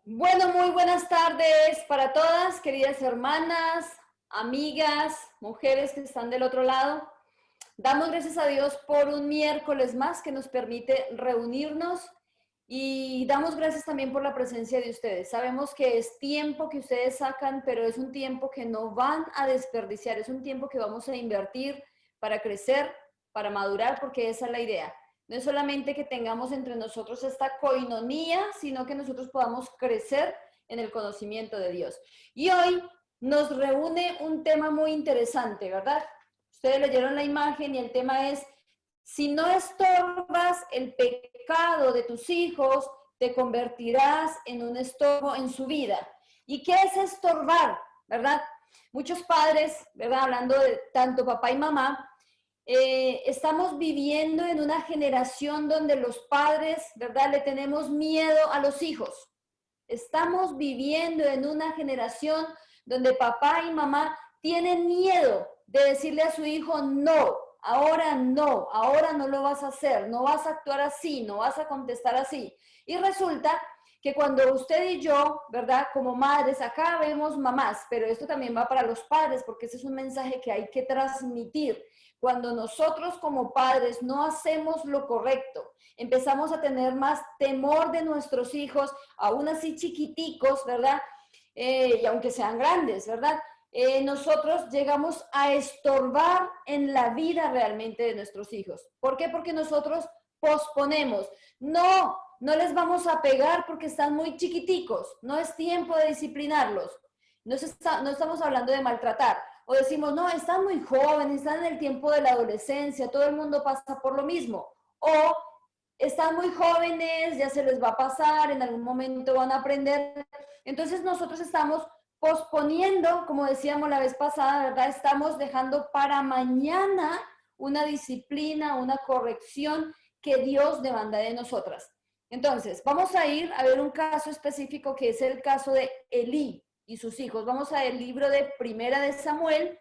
Bueno, muy buenas tardes para todas, queridas hermanas, amigas, mujeres que están del otro lado. Damos gracias a Dios por un miércoles más que nos permite reunirnos y damos gracias también por la presencia de ustedes. Sabemos que es tiempo que ustedes sacan, pero es un tiempo que no van a desperdiciar, es un tiempo que vamos a invertir para crecer, para madurar, porque esa es la idea. No es solamente que tengamos entre nosotros esta coinonía, sino que nosotros podamos crecer en el conocimiento de Dios. Y hoy nos reúne un tema muy interesante, ¿verdad? Ustedes leyeron la imagen y el tema es, si no estorbas el pecado de tus hijos, te convertirás en un estorbo en su vida. ¿Y qué es estorbar? ¿Verdad? Muchos padres, ¿verdad? Hablando de tanto papá y mamá, estamos viviendo en una generación donde los padres, ¿verdad? Le tenemos miedo a los hijos. Estamos viviendo en una generación donde papá y mamá tienen miedo de decirle a su hijo, no, ahora no lo vas a hacer, no vas a actuar así, no vas a contestar así. Y resulta que cuando usted y yo, ¿verdad? Como madres, acá vemos mamás, pero esto también va para los padres, porque ese es un mensaje que hay que transmitir. Cuando nosotros como padres no hacemos lo correcto, empezamos a tener más temor de nuestros hijos, aún así chiquiticos, ¿verdad? Y aunque sean grandes, ¿verdad? Nosotros llegamos a estorbar en la vida realmente de nuestros hijos. ¿Por qué? Porque nosotros posponemos. No, no les vamos a pegar porque están muy chiquiticos. No es tiempo de disciplinarlos. No estamos hablando de maltratar. O decimos, no, están muy jóvenes, están en el tiempo de la adolescencia, todo el mundo pasa por lo mismo. O están muy jóvenes, ya se les va a pasar, en algún momento van a aprender. Entonces nosotros estamos posponiendo, como decíamos la vez pasada, ¿verdad? Estamos dejando para mañana una disciplina, una corrección que Dios demanda de nosotras. Entonces, vamos a ir a ver un caso específico que es el caso de Elí y sus hijos. Vamos a el libro de Primera de Samuel,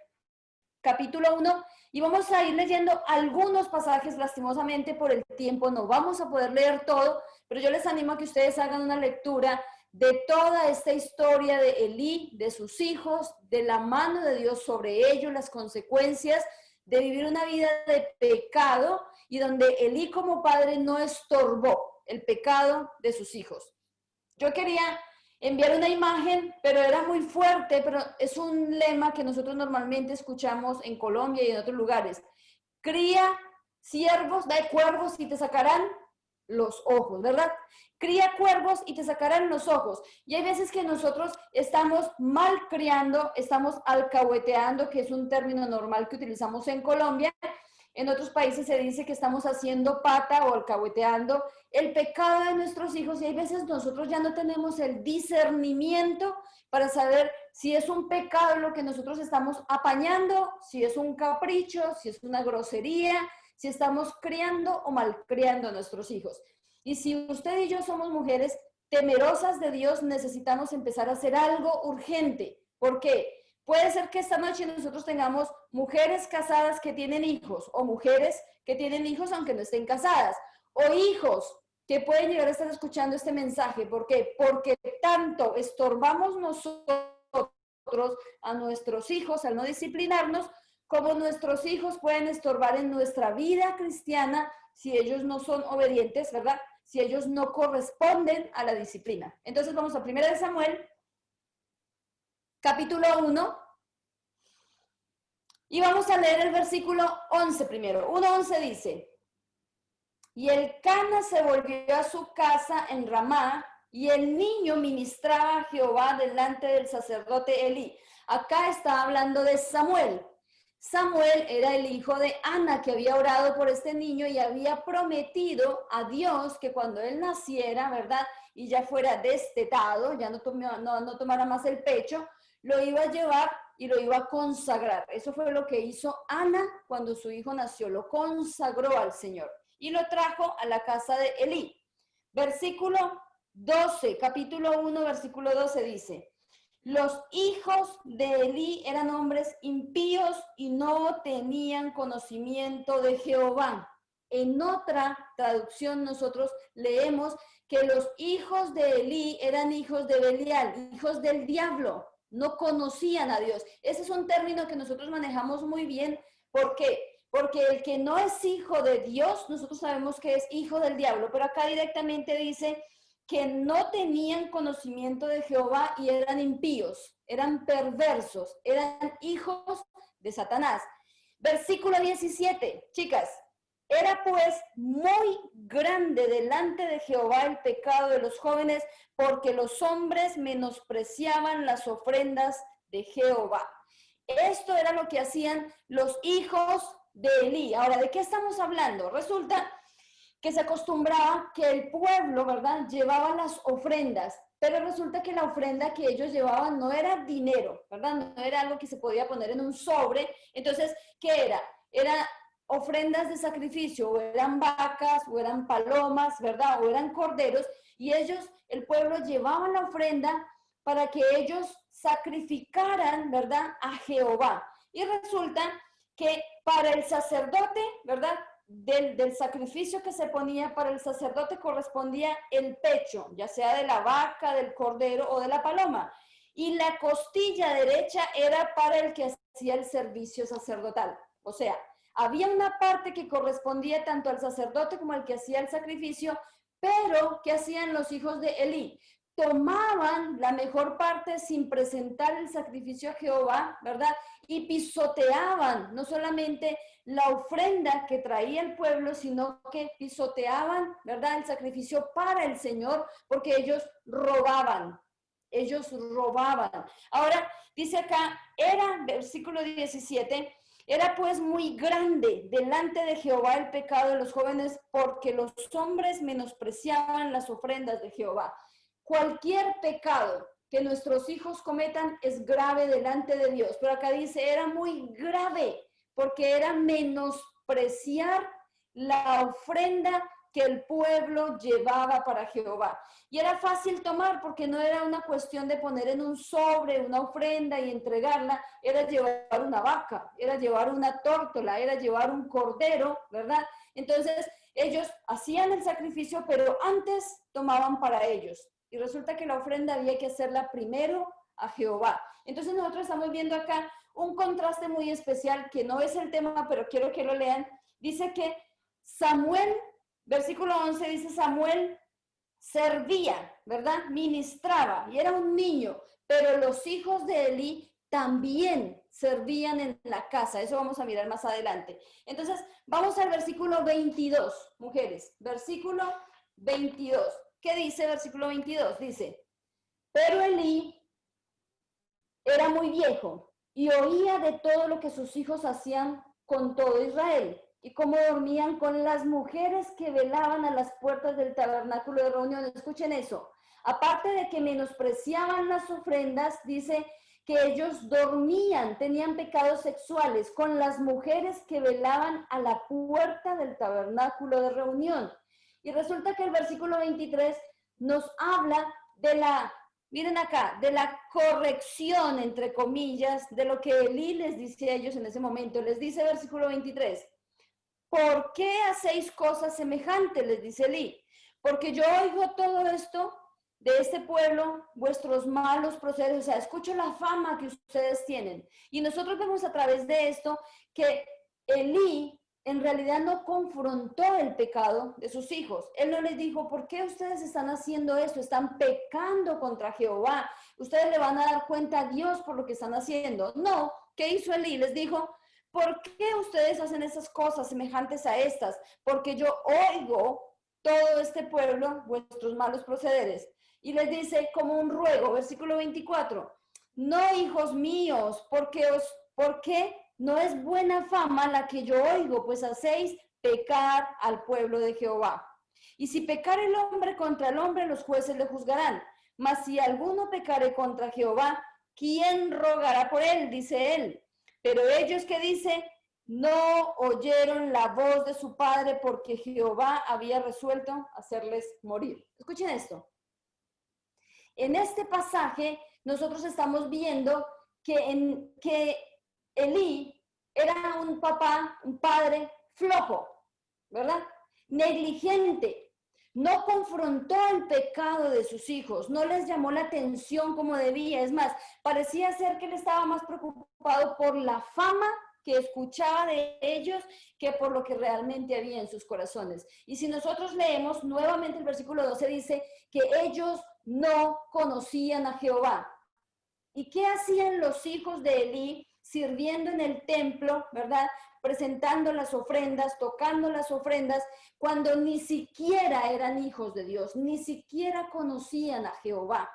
capítulo 1, y vamos a ir leyendo algunos pasajes. Lastimosamente por el tiempo no vamos a poder leer todo, pero yo les animo a que ustedes hagan una lectura de toda esta historia de Elí, de sus hijos, de la mano de Dios sobre ellos, las consecuencias de vivir una vida de pecado y donde Elí como padre no estorbó el pecado de sus hijos. Yo quería enviar una imagen, pero era muy fuerte, pero es un lema que nosotros normalmente escuchamos en Colombia y en otros lugares. Cría ciervos, da cuervos y te sacarán los ojos, ¿verdad? Cría cuervos y te sacarán los ojos. Y hay veces que nosotros estamos mal criando, estamos alcahueteando, que es un término normal que utilizamos en Colombia. En otros países se dice que estamos haciendo pata o alcahueteando el pecado de nuestros hijos, y hay veces nosotros ya no tenemos el discernimiento para saber si es un pecado lo que nosotros estamos apañando, si es un capricho, si es una grosería, si estamos criando o malcriando a nuestros hijos. Y si usted y yo somos mujeres temerosas de Dios, necesitamos empezar a hacer algo urgente. ¿Por qué? Puede ser que esta noche nosotros tengamos mujeres casadas que tienen hijos, o mujeres que tienen hijos aunque no estén casadas, o hijos que pueden llegar a estar escuchando este mensaje. ¿Por qué? Porque tanto estorbamos nosotros a nuestros hijos al no disciplinarnos, como nuestros hijos pueden estorbar en nuestra vida cristiana si ellos no son obedientes, ¿verdad? Si ellos no corresponden a la disciplina. Entonces vamos a 1 Samuel, capítulo 1, y vamos a leer el versículo 11 primero. 1:11 dice: y Elcana se volvió a su casa en Ramá, y el niño ministraba a Jehová delante del sacerdote Elí. Acá está hablando de Samuel. Samuel era el hijo de Ana, que había orado por este niño y había prometido a Dios que cuando él naciera, ¿verdad? Y ya fuera destetado, ya no tomara más el pecho, lo iba a llevar y lo iba a consagrar. Eso fue lo que hizo Ana cuando su hijo nació, lo consagró al Señor y lo trajo a la casa de Elí. Versículo 12, capítulo 1, versículo 12 dice: los hijos de Elí eran hombres impíos y no tenían conocimiento de Jehová. En otra traducción nosotros leemos que los hijos de Elí eran hijos de Belial, hijos del diablo, no conocían a Dios. Ese es un término que nosotros manejamos muy bien. ¿Por qué? Porque el que no es hijo de Dios, nosotros sabemos que es hijo del diablo, pero acá directamente dice que no tenían conocimiento de Jehová y eran impíos, eran perversos, eran hijos de Satanás. Versículo 17, chicas. Era pues muy grande delante de Jehová el pecado de los jóvenes, porque los hombres menospreciaban las ofrendas de Jehová. Esto era lo que hacían los hijos de Elí. Ahora, ¿de qué estamos hablando? Resulta que se acostumbraba que el pueblo, ¿verdad?, llevaba las ofrendas, pero resulta que la ofrenda que ellos llevaban no era dinero, ¿verdad? No era algo que se podía poner en un sobre. Entonces, ¿qué era? Era ofrendas de sacrificio, o eran vacas, o eran palomas, ¿verdad? O eran corderos, y ellos, el pueblo, llevaban la ofrenda para que ellos sacrificaran, ¿verdad?, a Jehová. Y resulta que para el sacerdote, ¿verdad?, del sacrificio que se ponía para el sacerdote correspondía el pecho, ya sea de la vaca, del cordero o de la paloma. Y la costilla derecha era para el que hacía el servicio sacerdotal. O sea, había una parte que correspondía tanto al sacerdote como al que hacía el sacrificio, pero ¿qué hacían los hijos de Elí? Tomaban la mejor parte sin presentar el sacrificio a Jehová, ¿verdad? Y pisoteaban no solamente la ofrenda que traía el pueblo, sino que pisoteaban, ¿verdad?, el sacrificio para el Señor, porque ellos robaban. Ellos robaban. Ahora, dice acá, era, versículo 17, era pues muy grande delante de Jehová el pecado de los jóvenes, porque los hombres menospreciaban las ofrendas de Jehová. Cualquier pecado que nuestros hijos cometan es grave delante de Dios. Pero acá dice, era muy grave, porque era menospreciar la ofrenda que el pueblo llevaba para Jehová. Y era fácil tomar, porque no era una cuestión de poner en un sobre una ofrenda y entregarla, era llevar una vaca, era llevar una tórtola, era llevar un cordero, ¿verdad? Entonces, ellos hacían el sacrificio, pero antes tomaban para ellos. Y resulta que la ofrenda había que hacerla primero a Jehová. Entonces nosotros estamos viendo acá un contraste muy especial, que no es el tema, pero quiero que lo lean. Dice que Samuel, versículo 11, dice Samuel servía, ¿verdad? Ministraba, y era un niño, pero los hijos de Elí también servían en la casa. Eso vamos a mirar más adelante. Entonces, vamos al versículo 22, mujeres. Versículo 22. ¿Qué dice versículo 22? Dice, pero Elí era muy viejo y oía de todo lo que sus hijos hacían con todo Israel y cómo dormían con las mujeres que velaban a las puertas del tabernáculo de reunión. Escuchen eso. Aparte de que menospreciaban las ofrendas, dice que ellos dormían, tenían pecados sexuales con las mujeres que velaban a la puerta del tabernáculo de reunión. Y resulta que el versículo 23 nos habla de la, miren acá, de la corrección, entre comillas, de lo que Elí les dice a ellos en ese momento. Les dice versículo 23, ¿por qué hacéis cosas semejantes? Les dice Elí. Porque yo oigo todo esto de este pueblo, vuestros malos procederes, o sea, escucho la fama que ustedes tienen. Y nosotros vemos a través de esto que Elí en realidad no confrontó el pecado de sus hijos. Él no les dijo, ¿por qué ustedes están haciendo esto? Están pecando contra Jehová. Ustedes le van a dar cuenta a Dios por lo que están haciendo. No, ¿qué hizo Elí? Les dijo, ¿por qué ustedes hacen esas cosas semejantes a estas? Porque yo oigo todo este pueblo, vuestros malos procederes. Y les dice como un ruego, versículo 24, no, hijos míos, ¿por qué no es buena fama la que yo oigo? Pues hacéis pecar al pueblo de Jehová. Y si pecar el hombre contra el hombre, los jueces le juzgarán. Mas si alguno pecare contra Jehová, ¿quién rogará por él? Dice él. Pero ellos, que dice, no oyeron la voz de su padre, porque Jehová había resuelto hacerles morir. Escuchen esto. En este pasaje nosotros estamos viendo que Elí era un papá, un padre flojo, ¿verdad? Negligente. No confrontó el pecado de sus hijos, no les llamó la atención como debía. Es más, parecía ser que él estaba más preocupado por la fama que escuchaba de ellos que por lo que realmente había en sus corazones. Y si nosotros leemos nuevamente el versículo 12, dice que ellos no conocían a Jehová. ¿Y qué hacían los hijos de Elí sirviendo en el templo, verdad? Presentando las ofrendas, tocando las ofrendas, cuando ni siquiera eran hijos de Dios, ni siquiera conocían a Jehová.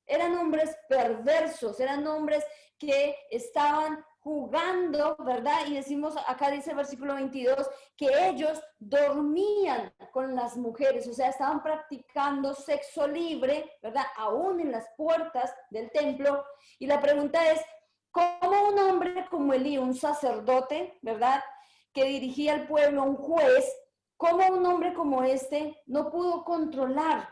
Eran hombres perversos, eran hombres que estaban jugando, ¿verdad? Y decimos, acá dice el versículo 22, que ellos dormían con las mujeres, o sea, estaban practicando sexo libre, ¿verdad? Aún en las puertas del templo. Y la pregunta es, ¿cómo un hombre como Elí, un sacerdote, ¿verdad? Que dirigía al pueblo, un juez, cómo un hombre como este no pudo controlar,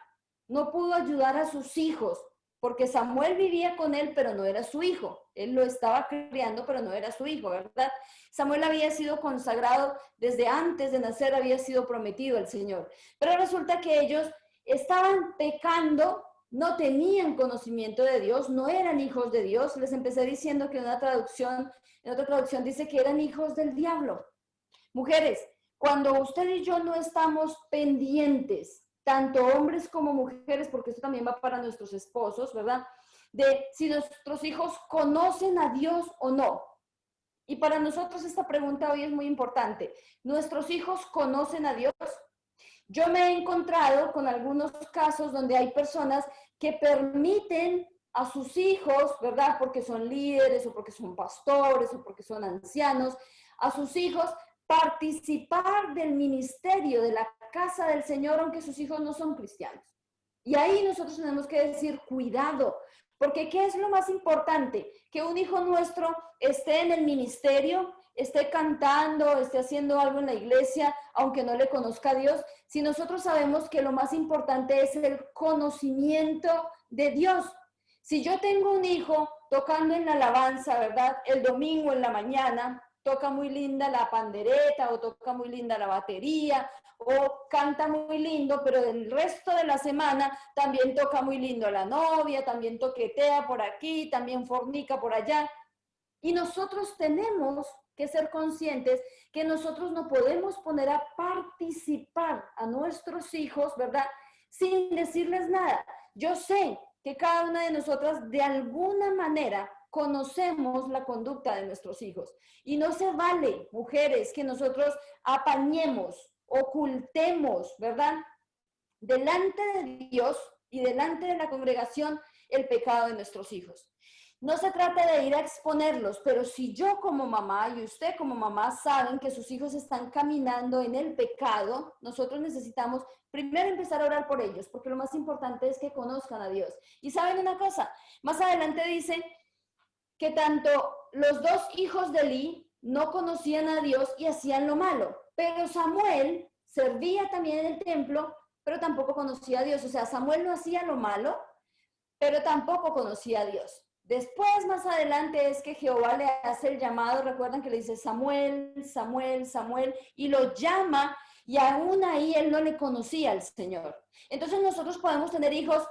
no pudo ayudar a sus hijos? Porque Samuel vivía con él, pero no era su hijo. Él lo estaba criando, pero no era su hijo, ¿verdad? Samuel había sido consagrado desde antes de nacer, había sido prometido al Señor. Pero resulta que ellos estaban pecando, no tenían conocimiento de Dios, no eran hijos de Dios. Les empecé diciendo que en otra traducción dice que eran hijos del diablo. Mujeres, cuando usted y yo no estamos pendientes, tanto hombres como mujeres, porque esto también va para nuestros esposos, ¿verdad? De si nuestros hijos conocen a Dios o no. Y para nosotros esta pregunta hoy es muy importante. ¿Nuestros hijos conocen a Dios? Yo me he encontrado con algunos casos donde hay personas que permiten a sus hijos, ¿verdad? Porque son líderes o porque son pastores o porque son ancianos, a sus hijos participar del ministerio de la casa del Señor, aunque sus hijos no son cristianos. Y ahí nosotros tenemos que decir, cuidado, porque ¿qué es lo más importante? Que un hijo nuestro esté en el ministerio, esté cantando, esté haciendo algo en la iglesia, aunque no le conozca a Dios, si nosotros sabemos que lo más importante es el conocimiento de Dios. Si yo tengo un hijo tocando en la alabanza, ¿verdad? El domingo en la mañana, toca muy linda la pandereta o toca muy linda la batería o canta muy lindo, pero el resto de la semana también toca muy lindo la novia, también toquetea por aquí, también fornica por allá. Y nosotros tenemos que ser conscientes que nosotros no podemos poner a participar a nuestros hijos, ¿verdad? Sin decirles nada. Yo sé que cada una de nosotras de alguna manera conocemos la conducta de nuestros hijos. Y no se vale, mujeres, que nosotros apañemos, ocultemos, ¿verdad? Delante de Dios y delante de la congregación el pecado de nuestros hijos. No se trata de ir a exponerlos, pero si yo como mamá y usted como mamá saben que sus hijos están caminando en el pecado, nosotros necesitamos primero empezar a orar por ellos, porque lo más importante es que conozcan a Dios. Y saben una cosa, más adelante dice que tanto los dos hijos de Elí no conocían a Dios y hacían lo malo, pero Samuel servía también en el templo, pero tampoco conocía a Dios. O sea, Samuel no hacía lo malo, pero tampoco conocía a Dios. Después, más adelante, es que Jehová le hace el llamado, recuerdan que le dice Samuel, Samuel, Samuel, y lo llama, y aún ahí él no le conocía al Señor. Entonces nosotros podemos tener hijos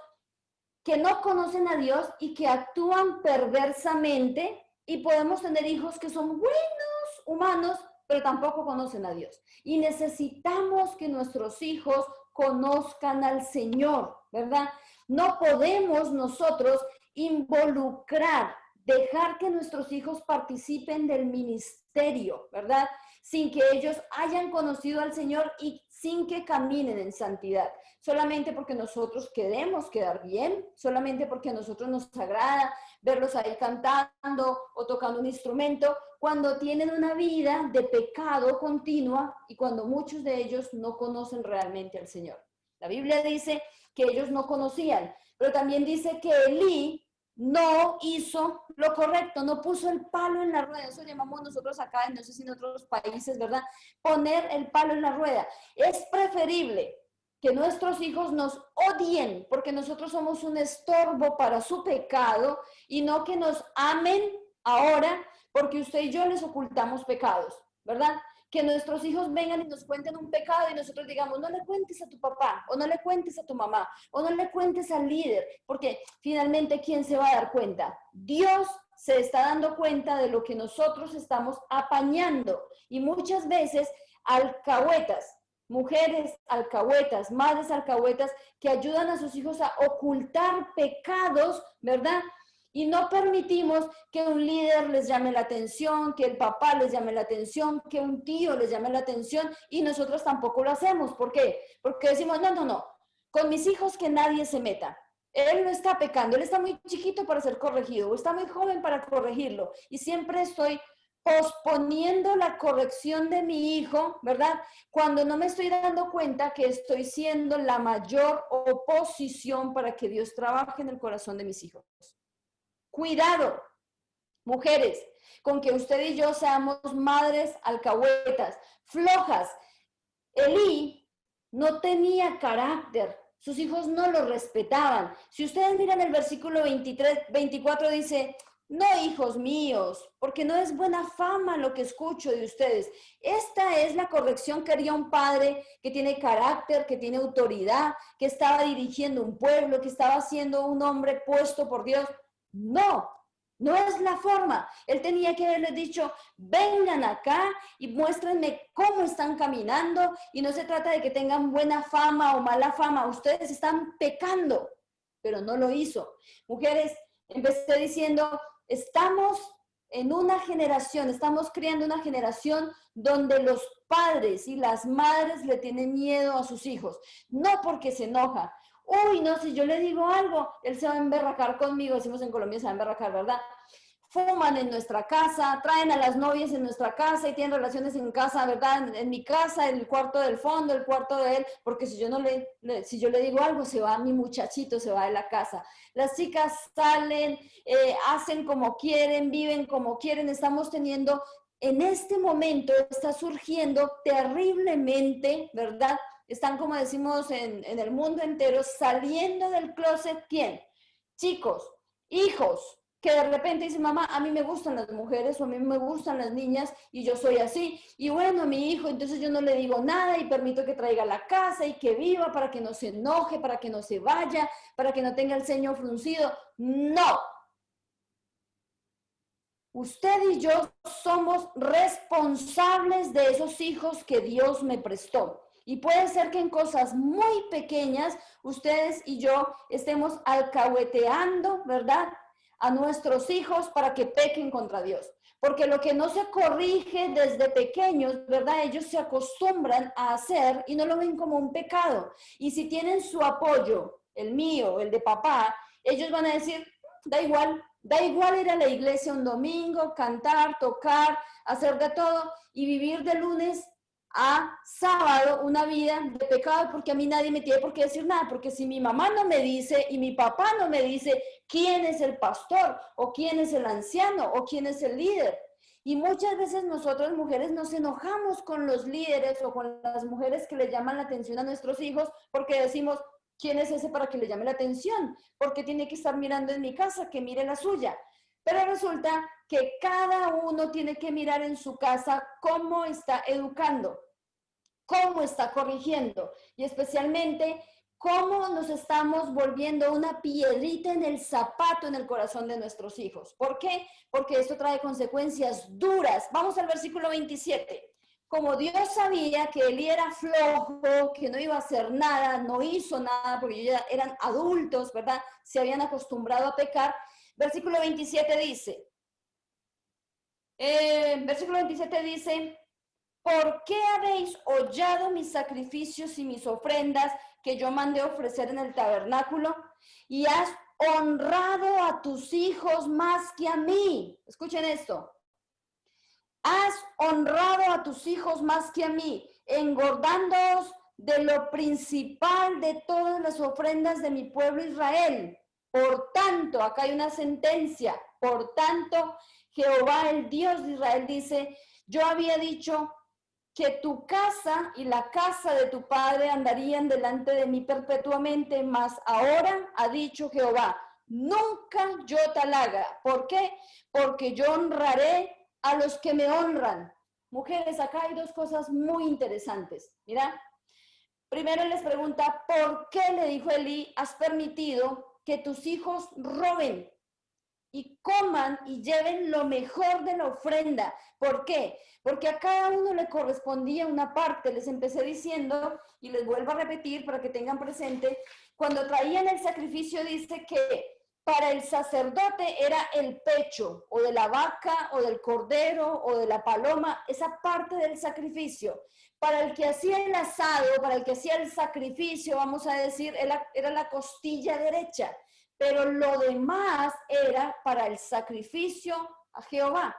que no conocen a Dios y que actúan perversamente, y podemos tener hijos que son buenos humanos, pero tampoco conocen a Dios. Y necesitamos que nuestros hijos conozcan al Señor, ¿verdad? No podemos nosotros involucrar, dejar que nuestros hijos participen del ministerio, ¿verdad? Sin que ellos hayan conocido al Señor y sin que caminen en santidad. Solamente porque nosotros queremos quedar bien, solamente porque a nosotros nos agrada verlos ahí cantando o tocando un instrumento, cuando tienen una vida de pecado continua y cuando muchos de ellos no conocen realmente al Señor. La Biblia dice que ellos no conocían, pero también dice que Elí no hizo lo correcto, no puso el palo en la rueda. Eso llamamos nosotros acá, no sé si en otros países, ¿verdad? Poner el palo en la rueda. Es preferible que nuestros hijos nos odien porque nosotros somos un estorbo para su pecado y no que nos amen ahora porque usted y yo les ocultamos pecados, ¿verdad? que nuestros hijos vengan y nos cuenten un pecado y nosotros digamos, no le cuentes a tu papá, o no le cuentes a tu mamá, o no le cuentes al líder, porque finalmente, ¿quién se va a dar cuenta? Dios se está dando cuenta de lo que nosotros estamos apañando, y muchas veces alcahuetas, mujeres alcahuetas, madres alcahuetas que ayudan a sus hijos a ocultar pecados, ¿verdad? Y no permitimos que un líder les llame la atención, que el papá les llame la atención, que un tío les llame la atención, y nosotros tampoco lo hacemos. ¿Por qué? Porque decimos, no, no, no, con mis hijos que nadie se meta. Él no está pecando, él está muy chiquito para ser corregido, o está muy joven para corregirlo. Y siempre estoy posponiendo la corrección de mi hijo, ¿verdad? Cuando no me estoy dando cuenta que estoy siendo la mayor oposición para que Dios trabaje en el corazón de mis hijos. Cuidado, mujeres, con que usted y yo seamos madres alcahuetas, flojas. Elí no tenía carácter, sus hijos no lo respetaban. Si ustedes miran el versículo 24 dice, no, hijos míos, porque no es buena fama lo que escucho de ustedes. Esta es la corrección que haría un padre que tiene carácter, que tiene autoridad, que estaba dirigiendo un pueblo, que estaba siendo un hombre puesto por Dios. No, no es la forma. Él tenía que haberles dicho, vengan acá y muéstrenme cómo están caminando, y no se trata de que tengan buena fama o mala fama, ustedes están pecando, pero no lo hizo. Mujeres, empecé diciendo, estamos en una generación, estamos criando una generación donde los padres y las madres le tienen miedo a sus hijos, no porque se enojan. Uy, no, si yo le digo algo, él se va a emberracar conmigo, decimos en Colombia, se va a emberracar, ¿verdad? Fuman en nuestra casa, traen a las novias en nuestra casa y tienen relaciones en casa, ¿verdad? En mi casa, el cuarto del fondo, el cuarto de él, porque si yo le digo algo, se va mi muchachito, se va de la casa. Las chicas salen, hacen como quieren, viven como quieren. Estamos teniendo, en este momento, está surgiendo terriblemente, ¿verdad? Están, como decimos en el mundo entero, saliendo del closet, ¿quién? Chicos, hijos, que de repente dice, mamá, a mí me gustan las mujeres o a mí me gustan las niñas y yo soy así. Y bueno, mi hijo, entonces yo no le digo nada y permito que traiga a la casa y que viva para que no se enoje, para que no se vaya, para que no tenga el ceño fruncido. No. Usted y yo somos responsables de esos hijos que Dios me prestó. Y puede ser que en cosas muy pequeñas ustedes y yo estemos alcahueteando, ¿verdad?, a nuestros hijos para que pequen contra Dios. Porque lo que no se corrige desde pequeños, ¿verdad? Ellos se acostumbran a hacer y no lo ven como un pecado. Y si tienen su apoyo, el mío, el de papá, ellos van a decir, da igual ir a la iglesia un domingo, cantar, tocar, hacer de todo y vivir de lunes a sábado una vida de pecado, porque a mí nadie me tiene por qué decir nada, porque si mi mamá no me dice y mi papá no me dice quién es el pastor o quién es el anciano o quién es el líder. Y muchas veces nosotras mujeres nos enojamos con los líderes o con las mujeres que le llaman la atención a nuestros hijos porque decimos, ¿quién es ese para que le llame la atención? Porque tiene que estar mirando en mi casa, que mire la suya. Pero resulta que cada uno tiene que mirar en su casa cómo está educando, cómo está corrigiendo y especialmente cómo nos estamos volviendo una piedrita en el zapato en el corazón de nuestros hijos. ¿Por qué? Porque esto trae consecuencias duras. Vamos al versículo 27. Como Dios sabía que Elí era flojo, que no iba a hacer nada, no hizo nada, porque ya eran adultos, ¿verdad? Se habían acostumbrado a pecar. Versículo 27 dice, ¿por qué habéis hollado mis sacrificios y mis ofrendas que yo mandé ofrecer en el tabernáculo? Y has honrado a tus hijos más que a mí. Escuchen esto. Has honrado a tus hijos más que a mí, engordándoos de lo principal de todas las ofrendas de mi pueblo Israel. Por tanto, acá hay una sentencia, por tanto, Jehová, el Dios de Israel, dice, yo había dicho que tu casa y la casa de tu padre andarían delante de mí perpetuamente, mas ahora ha dicho Jehová, nunca yo tal haga. ¿Por qué? Porque yo honraré a los que me honran, Mujeres, acá hay dos cosas muy interesantes. Mira, primero les pregunta, ¿por qué, le dijo Elí, has permitido que tus hijos roben y coman y lleven lo mejor de la ofrenda? ¿Por qué? Porque a cada uno le correspondía una parte. Les empecé diciendo, y les vuelvo a repetir para que tengan presente, cuando traían el sacrificio dice que para el sacerdote era el pecho, o de la vaca, o del cordero, o de la paloma, esa parte del sacrificio. Para el que hacía el asado, para el que hacía el sacrificio, vamos a decir, era la costilla derecha, pero lo demás era para el sacrificio a Jehová.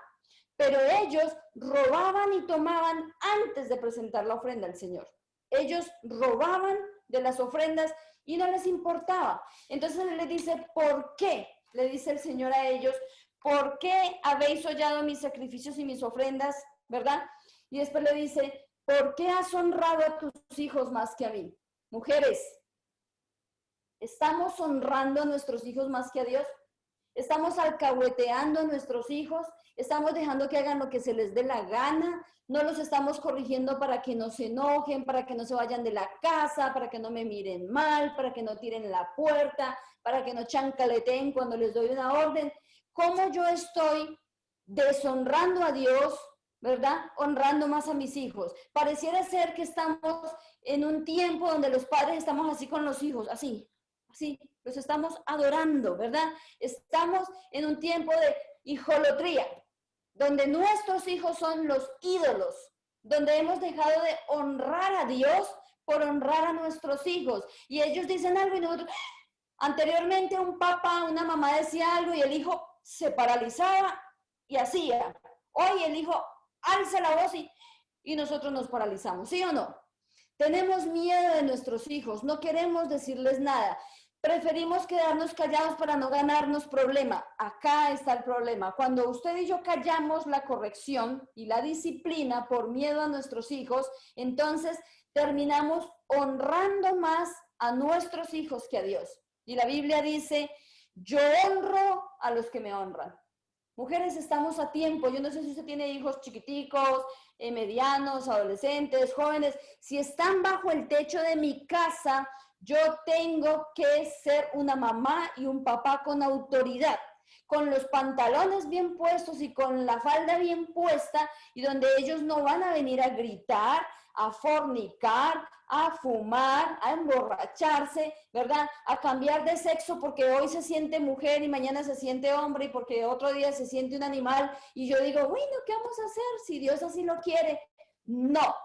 Pero ellos robaban y tomaban antes de presentar la ofrenda al Señor. Ellos robaban de las ofrendas y no les importaba. Entonces él le dice, ¿por qué? Le dice el Señor a ellos, ¿por qué habéis hollado mis sacrificios y mis ofrendas? ¿Verdad? Y después le dice, ¿por qué has honrado a tus hijos más que a mí? Mujeres, ¿estamos honrando a nuestros hijos más que a Dios? ¿Estamos alcahueteando a nuestros hijos? ¿Estamos dejando que hagan lo que se les dé la gana? ¿No los estamos corrigiendo para que no se enojen, para que no se vayan de la casa, para que no me miren mal, para que no tiren la puerta, para que no chancaleteen cuando les doy una orden? ¿Cómo yo estoy deshonrando a Dios, verdad? Honrando más a mis hijos. Pareciera ser que estamos en un tiempo donde los padres estamos así con los hijos, así, los estamos adorando, ¿verdad? Estamos en un tiempo de hijolotría, donde nuestros hijos son los ídolos, donde hemos dejado de honrar a Dios por honrar a nuestros hijos. Y ellos dicen algo y nosotros, anteriormente un papá, una mamá decía algo y el hijo se paralizaba y hacía. Hoy el hijo alza la voz y nosotros nos paralizamos, ¿sí o no? Tenemos miedo de nuestros hijos, no queremos decirles nada. Preferimos quedarnos callados para no ganarnos problema. Acá está el problema. Cuando usted y yo callamos la corrección y la disciplina por miedo a nuestros hijos, entonces terminamos honrando más a nuestros hijos que a Dios. Y la Biblia dice, yo honro a los que me honran. Mujeres, estamos a tiempo. Yo no sé si usted tiene hijos chiquiticos, medianos, adolescentes, jóvenes. Si están bajo el techo de mi casa, yo tengo que ser una mamá y un papá con autoridad, con los pantalones bien puestos y con la falda bien puesta, y donde ellos no van a venir a gritar, a fornicar, a fumar, a emborracharse, ¿verdad? A cambiar de sexo porque hoy se siente mujer y mañana se siente hombre y porque otro día se siente un animal. Y yo digo, bueno, ¿qué vamos a hacer si Dios así lo quiere? No.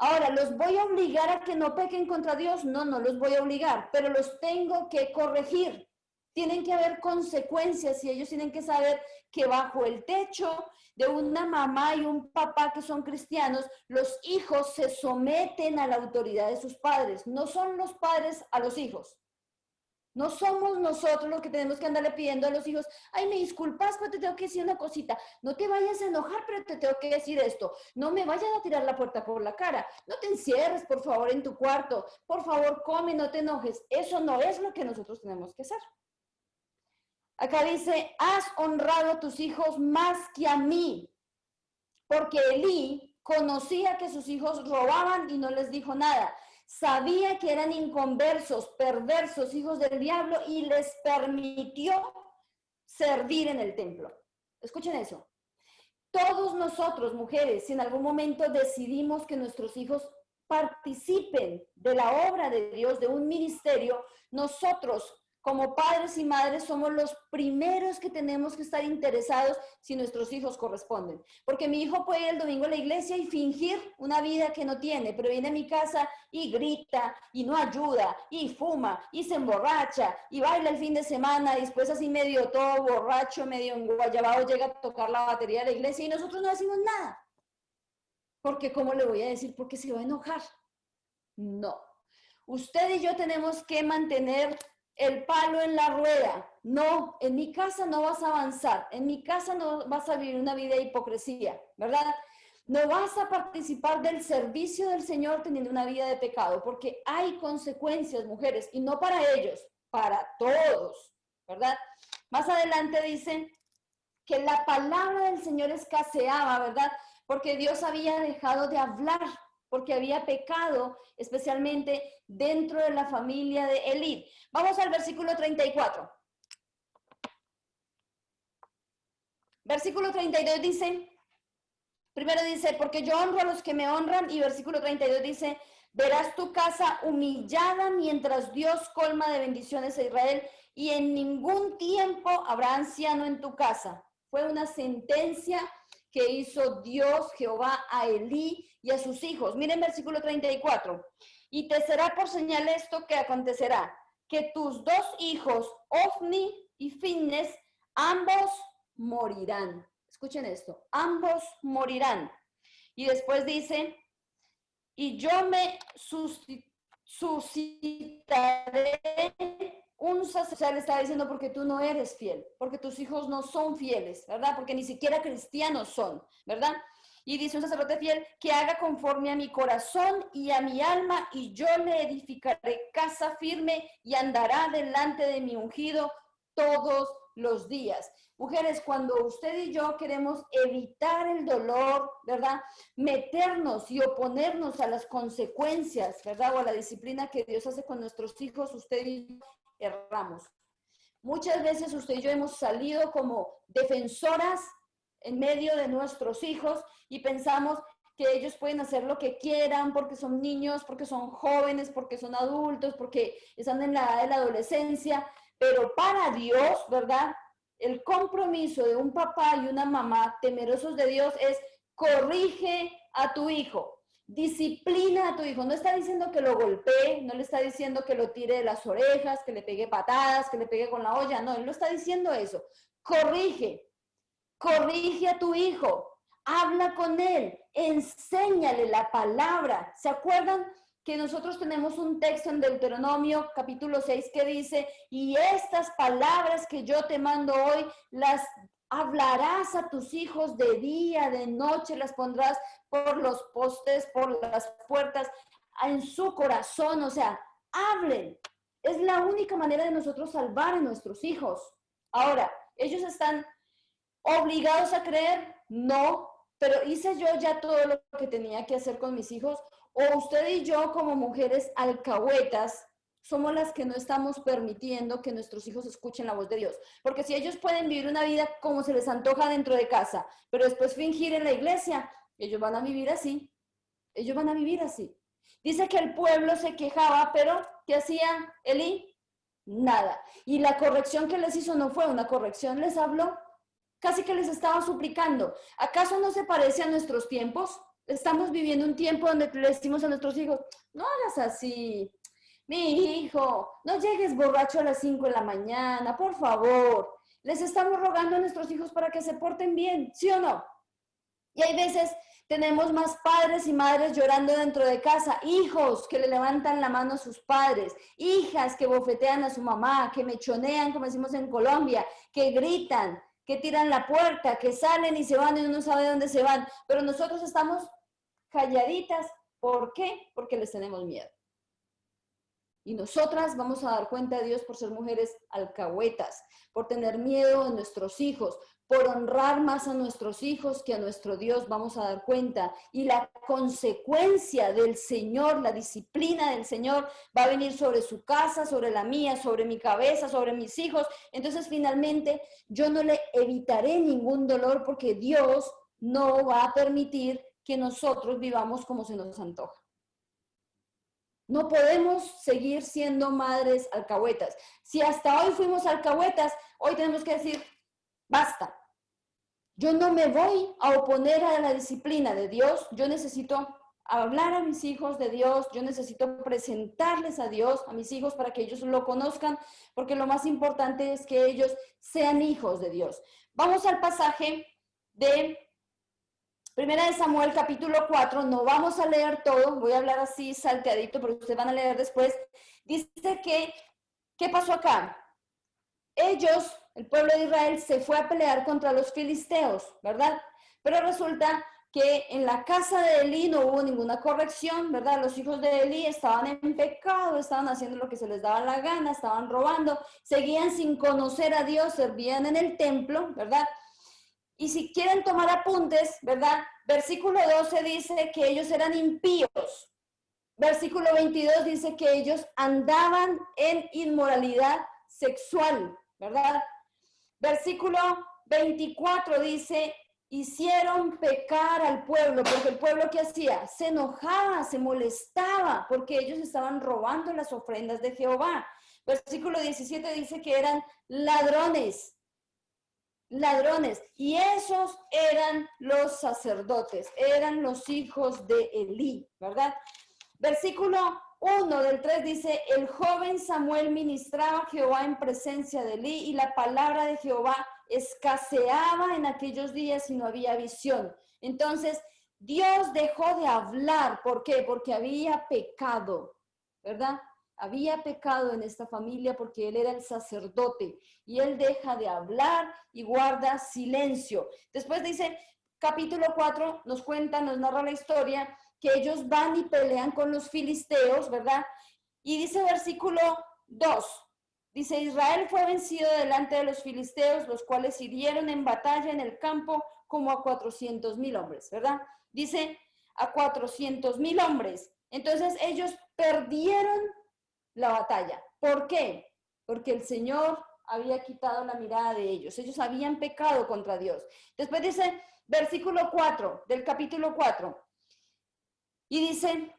Ahora, ¿los voy a obligar a que no pequen contra Dios? No, no los voy a obligar, pero los tengo que corregir. Tienen que haber consecuencias y ellos tienen que saber que bajo el techo de una mamá y un papá que son cristianos, los hijos se someten a la autoridad de sus padres. No son los padres a los hijos. No somos nosotros los que tenemos que andarle pidiendo a los hijos, ay, me disculpas, pero te tengo que decir una cosita, no te vayas a enojar, pero te tengo que decir esto, no me vayas a tirar la puerta por la cara, no te encierres, por favor, en tu cuarto, por favor, come, no te enojes. Eso no es lo que nosotros tenemos que hacer. Acá dice, has honrado a tus hijos más que a mí, porque Elí conocía que sus hijos robaban y no les dijo nada. Sabía que eran inconversos, perversos, hijos del diablo, y les permitió servir en el templo. Escuchen eso. Todos nosotros, mujeres, si en algún momento decidimos que nuestros hijos participen de la obra de Dios, de un ministerio, nosotros como padres y madres somos los primeros que tenemos que estar interesados si nuestros hijos corresponden. Porque mi hijo puede ir el domingo a la iglesia y fingir una vida que no tiene, pero viene a mi casa y grita y no ayuda y fuma y se emborracha y baila el fin de semana y después así medio todo borracho, medio enguayabado llega a tocar la batería de la iglesia y nosotros no decimos nada. Porque ¿cómo le voy a decir? Porque se va a enojar. No. Usted y yo tenemos que mantener el palo en la rueda. No, en mi casa no vas a avanzar, en mi casa no vas a vivir una vida de hipocresía, ¿verdad? No vas a participar del servicio del Señor teniendo una vida de pecado, porque hay consecuencias, mujeres, y no para ellos, para todos, ¿verdad? Más adelante dicen que la palabra del Señor escaseaba, ¿verdad? porque Dios había dejado de hablar, porque había pecado, especialmente dentro de la familia de Elí. Vamos al versículo 34. Versículo 32 dice, primero dice, porque yo honro a los que me honran, y versículo 32 dice, verás tu casa humillada mientras Dios colma de bendiciones a Israel, y en ningún tiempo habrá anciano en tu casa. Fue una sentencia que hizo Dios, Jehová, a Elí y a sus hijos. Miren versículo 34. Y te será por señal esto que acontecerá, que tus dos hijos, Ofni y Finnes, ambos morirán. Escuchen esto, ambos morirán. Y después dice, y yo me suscitaré un sacerdote. O sea, le está diciendo porque tú no eres fiel, porque tus hijos no son fieles, ¿verdad? Porque ni siquiera cristianos son, ¿verdad? Y dice un sacerdote fiel que haga conforme a mi corazón y a mi alma, y yo le edificaré casa firme y andará delante de mi ungido todos los días. Mujeres, cuando usted y yo queremos evitar el dolor, ¿verdad? Meternos y oponernos a las consecuencias, ¿verdad? O a la disciplina que Dios hace con nuestros hijos, usted y yo erramos. Muchas veces usted y yo hemos salido como defensoras en medio de nuestros hijos y pensamos que ellos pueden hacer lo que quieran porque son niños, porque son jóvenes, porque son adultos, porque están en la edad de la adolescencia, pero para Dios, ¿verdad? El compromiso de un papá y una mamá temerosos de Dios es corrige a tu hijo, disciplina a tu hijo. No está diciendo que lo golpee, no le está diciendo que lo tire de las orejas, que le pegue patadas, que le pegue con la olla, no, él no está diciendo eso. Corrige a tu hijo, habla con él, enséñale la palabra. ¿Se acuerdan que nosotros tenemos un texto en Deuteronomio capítulo 6 que dice, y estas palabras que yo te mando hoy, las hablarás a tus hijos de día, de noche, las pondrás por los postes, por las puertas, en su corazón? O sea, hablen. Es la única manera de nosotros salvar a nuestros hijos. Ahora, ellos están ¿obligados a creer? No, pero hice yo ya todo lo que tenía que hacer con mis hijos. O usted y yo como mujeres alcahuetas somos las que no estamos permitiendo que nuestros hijos escuchen la voz de Dios. Porque si ellos pueden vivir una vida como se les antoja dentro de casa, pero después fingir en la iglesia, ellos van a vivir así. Ellos van a vivir así. Dice que el pueblo se quejaba, pero ¿qué hacía Elí? Nada. Y la corrección que les hizo no fue una corrección, les habló. Casi que les estaba suplicando. ¿Acaso no se parece a nuestros tiempos? Estamos viviendo un tiempo donde le decimos a nuestros hijos, no hagas así, mi hijo, no llegues borracho a las 5 de la mañana, por favor. Les estamos rogando a nuestros hijos para que se porten bien, ¿sí o no? Y hay veces tenemos más padres y madres llorando dentro de casa, hijos que le levantan la mano a sus padres, hijas que bofetean a su mamá, que mechonean, como decimos en Colombia, que gritan, que tiran la puerta, que salen y se van y uno no sabe dónde se van. Pero nosotros estamos calladitas. ¿Por qué? Porque les tenemos miedo. Y nosotras vamos a dar cuenta a Dios por ser mujeres alcahuetas, por tener miedo a nuestros hijos, por honrar más a nuestros hijos que a nuestro Dios, vamos a dar cuenta. Y la consecuencia del Señor, la disciplina del Señor va a venir sobre su casa, sobre la mía, sobre mi cabeza, sobre mis hijos. Entonces finalmente yo no le evitaré ningún dolor porque Dios no va a permitir que nosotros vivamos como se nos antoja. No podemos seguir siendo madres alcahuetas. Si hasta hoy fuimos alcahuetas, hoy tenemos que decir, basta. Yo no me voy a oponer a la disciplina de Dios. Yo necesito hablar a mis hijos de Dios. Yo necesito presentarles a Dios, a mis hijos, para que ellos lo conozcan, porque lo más importante es que ellos sean hijos de Dios. Vamos al pasaje de Primera de Samuel, capítulo 4, no vamos a leer todo, voy a hablar así salteadito, pero ustedes van a leer después. Dice que, ¿qué pasó acá? Ellos, el pueblo de Israel, se fue a pelear contra los filisteos, ¿verdad? Pero resulta que en la casa de Elí no hubo ninguna corrección, ¿verdad? Los hijos de Elí estaban en pecado, estaban haciendo lo que se les daba la gana, estaban robando, seguían sin conocer a Dios, servían en el templo, ¿verdad? Y si quieren tomar apuntes, ¿verdad? Versículo 12 dice que ellos eran impíos. Versículo 22 dice que ellos andaban en inmoralidad sexual, ¿verdad? Versículo 24 dice, hicieron pecar al pueblo, porque el pueblo ¿qué hacía? Se enojaba, se molestaba, porque ellos estaban robando las ofrendas de Jehová. Versículo 17 dice que eran ladrones, y esos eran los sacerdotes, eran los hijos de Elí, ¿verdad? Versículo 1 del 3 dice, el joven Samuel ministraba a Jehová en presencia de Elí y la palabra de Jehová escaseaba en aquellos días y no había visión. Entonces, Dios dejó de hablar. ¿Por qué? Porque había pecado, ¿verdad? Había pecado en esta familia porque él era el sacerdote y él deja de hablar y guarda silencio. Después dice, capítulo 4, nos cuenta, nos narra la historia que ellos van y pelean con los filisteos, ¿verdad? Y dice versículo 2, dice, Israel fue vencido delante de los filisteos, los cuales hirieron en batalla en el campo como a 400,000 hombres, ¿verdad? Dice, a 400,000 hombres. Entonces ellos perdieron la batalla. ¿Por qué? Porque el Señor había quitado la mirada de ellos. Ellos habían pecado contra Dios. Después dice, versículo 4 del capítulo 4. Y dice,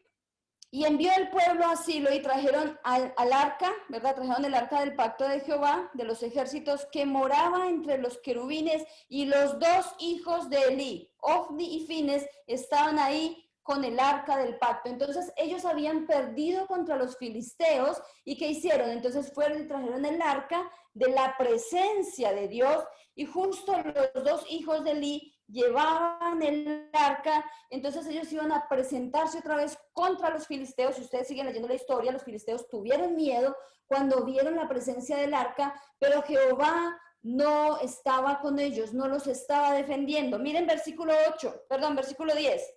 y envió el pueblo a Silo y trajeron al arca, ¿verdad? Trajeron el arca del pacto de Jehová, de los ejércitos, que moraba entre los querubines, y los dos hijos de Elí, Ofni y Fines, estaban ahí con el arca del pacto. Entonces ellos habían perdido contra los filisteos, ¿y qué hicieron? Entonces fueron y trajeron el arca de la presencia de Dios, y justo los dos hijos de Elí llevaban el arca. Entonces ellos iban a presentarse otra vez contra los filisteos. Si ustedes siguen leyendo la historia, los filisteos tuvieron miedo cuando vieron la presencia del arca, pero Jehová no estaba con ellos, no los estaba defendiendo. Miren versículo 10.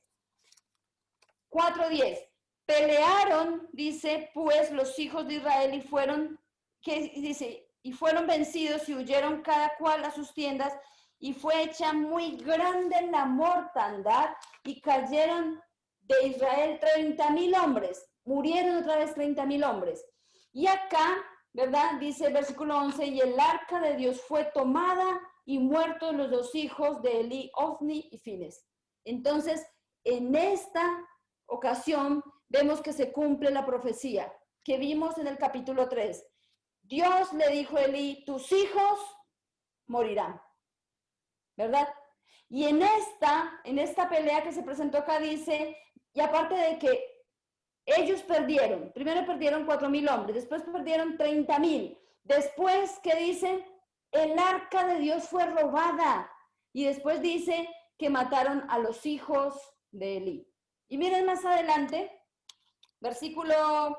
4:10. Pelearon, dice, pues los hijos de Israel y fueron, ¿qué dice? Y fueron vencidos y huyeron cada cual a sus tiendas, y fue hecha muy grande la mortandad, y cayeron de Israel 30,000 hombres. Murieron otra vez 30,000 hombres. Y acá, ¿verdad? Dice el versículo 11, y el arca de Dios fue tomada y muertos los dos hijos de Elí, Ofni y Fines. Entonces, en esta ocasión vemos que se cumple la profecía que vimos en el capítulo 3. Dios le dijo a Elí, tus hijos morirán, ¿verdad? Y en esta pelea que se presentó acá dice, y aparte de que ellos perdieron, primero perdieron 4,000 hombres, después perdieron 30,000, después, ¿qué dice? El arca de Dios fue robada, y después dice que mataron a los hijos de Elí. Y miren más adelante, versículo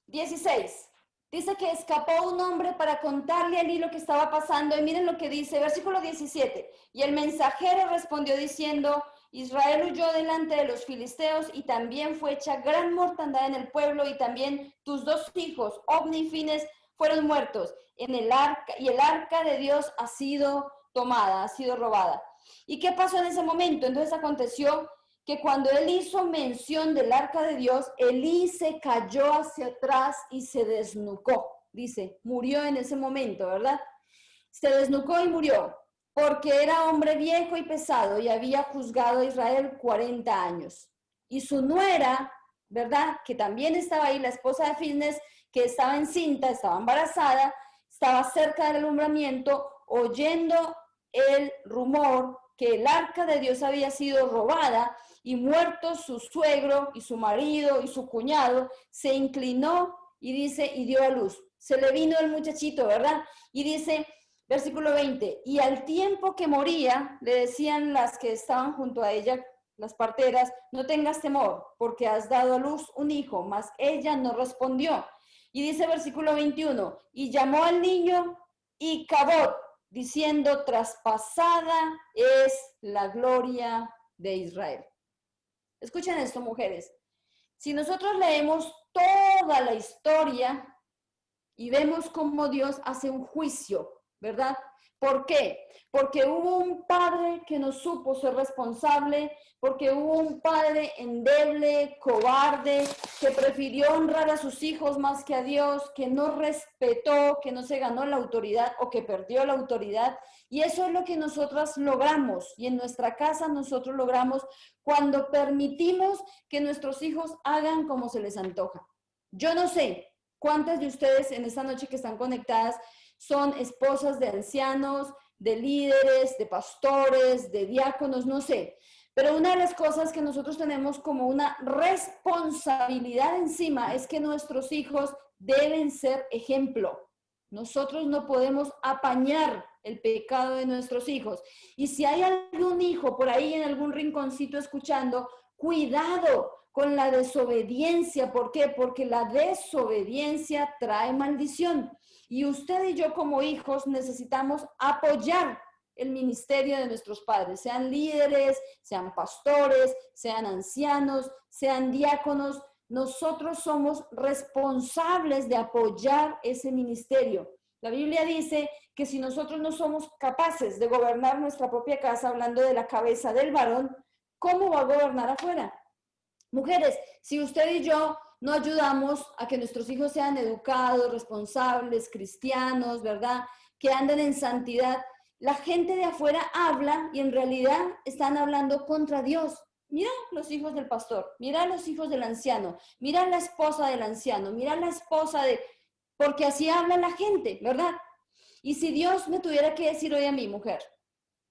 16. Dice que escapó un hombre para contarle a Elí lo que estaba pasando. Y miren lo que dice, versículo 17. Y el mensajero respondió diciendo, Israel huyó delante de los filisteos y también fue hecha gran mortandad en el pueblo, y también tus dos hijos, Ofni y Fines, fueron muertos en el arca, y el arca de Dios ha sido tomada, ha sido robada. ¿Y qué pasó en ese momento? Entonces aconteció que cuando él hizo mención del arca de Dios, Elí se cayó hacia atrás y se desnucó. Dice, murió en ese momento, ¿verdad? Se desnucó y murió, porque era hombre viejo y pesado y había juzgado a Israel 40 años. Y su nuera, ¿verdad? Que también estaba ahí, la esposa de Fines, que estaba encinta, estaba embarazada, estaba cerca del alumbramiento, oyendo el rumor que el arca de Dios había sido robada y muertos su suegro y su marido y su cuñado, se inclinó y dice, y dio a luz. Se le vino el muchachito, ¿verdad? Y dice, versículo 20, y al tiempo que moría, le decían las que estaban junto a ella, las parteras, no tengas temor, porque has dado a luz un hijo, mas ella no respondió. Y dice versículo 21, y llamó al niño Icabod, diciendo, traspasada es la gloria de Israel. Escuchen esto, mujeres. Si nosotros leemos toda la historia y vemos cómo Dios hace un juicio, ¿verdad? ¿Por qué? Porque hubo un padre que no supo ser responsable, porque hubo un padre endeble, cobarde, que prefirió honrar a sus hijos más que a Dios, que no respetó, que no se ganó la autoridad o que perdió la autoridad. Y eso es lo que nosotras logramos y en nuestra casa nosotros logramos cuando permitimos que nuestros hijos hagan como se les antoja. Yo no sé cuántas de ustedes en esta noche que están conectadas son esposas de ancianos, de líderes, de pastores, de diáconos, no sé. Pero una de las cosas que nosotros tenemos como una responsabilidad encima es que nuestros hijos deben ser ejemplo. Nosotros no podemos apañar el pecado de nuestros hijos. Y si hay algún hijo por ahí en algún rinconcito escuchando, cuidado con la desobediencia. ¿Por qué? Porque la desobediencia trae maldición. Y usted y yo como hijos necesitamos apoyar el ministerio de nuestros padres, sean líderes, sean pastores, sean ancianos, sean diáconos. Nosotros somos responsables de apoyar ese ministerio. La Biblia dice que si nosotros no somos capaces de gobernar nuestra propia casa, hablando de la cabeza del varón, ¿cómo va a gobernar afuera? Mujeres, si usted y yo no ayudamos a que nuestros hijos sean educados, responsables, cristianos, ¿verdad? Que anden en santidad, la gente de afuera habla y en realidad están hablando contra Dios. Mira los hijos del pastor, mira los hijos del anciano, mira la esposa del anciano, mira la esposa de... Porque así habla la gente, ¿verdad? Y si Dios me tuviera que decir hoy a mi mujer,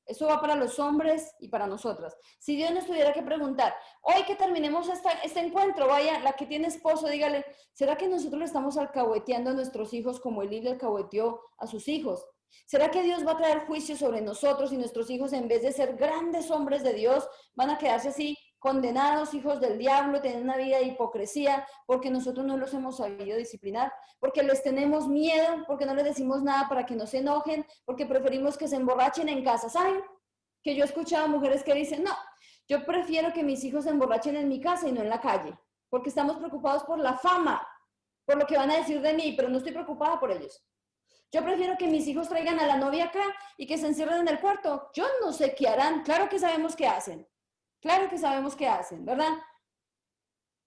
eso va para los hombres y para nosotras. Si Dios nos tuviera que preguntar, hoy que terminemos este encuentro, vaya, la que tiene esposo, dígale, ¿será que nosotros le estamos alcahueteando a nuestros hijos como Elí le alcahueteó a sus hijos? ¿Será que Dios va a traer juicio sobre nosotros y nuestros hijos, en vez de ser grandes hombres de Dios, van a quedarse así condenados, hijos del diablo, tener una vida de hipocresía, porque nosotros no los hemos sabido disciplinar, porque les tenemos miedo, porque no les decimos nada para que no se enojen, porque preferimos que se emborrachen en casa? ¿Saben? Que yo he escuchado mujeres que dicen, no, yo prefiero que mis hijos se emborrachen en mi casa y no en la calle, porque estamos preocupados por la fama, por lo que van a decir de mí, pero no estoy preocupada por ellos. Yo prefiero que mis hijos traigan a la novia acá y que se encierren en el cuarto. Yo no sé qué harán, claro que sabemos qué hacen. Claro que sabemos qué hacen, ¿verdad?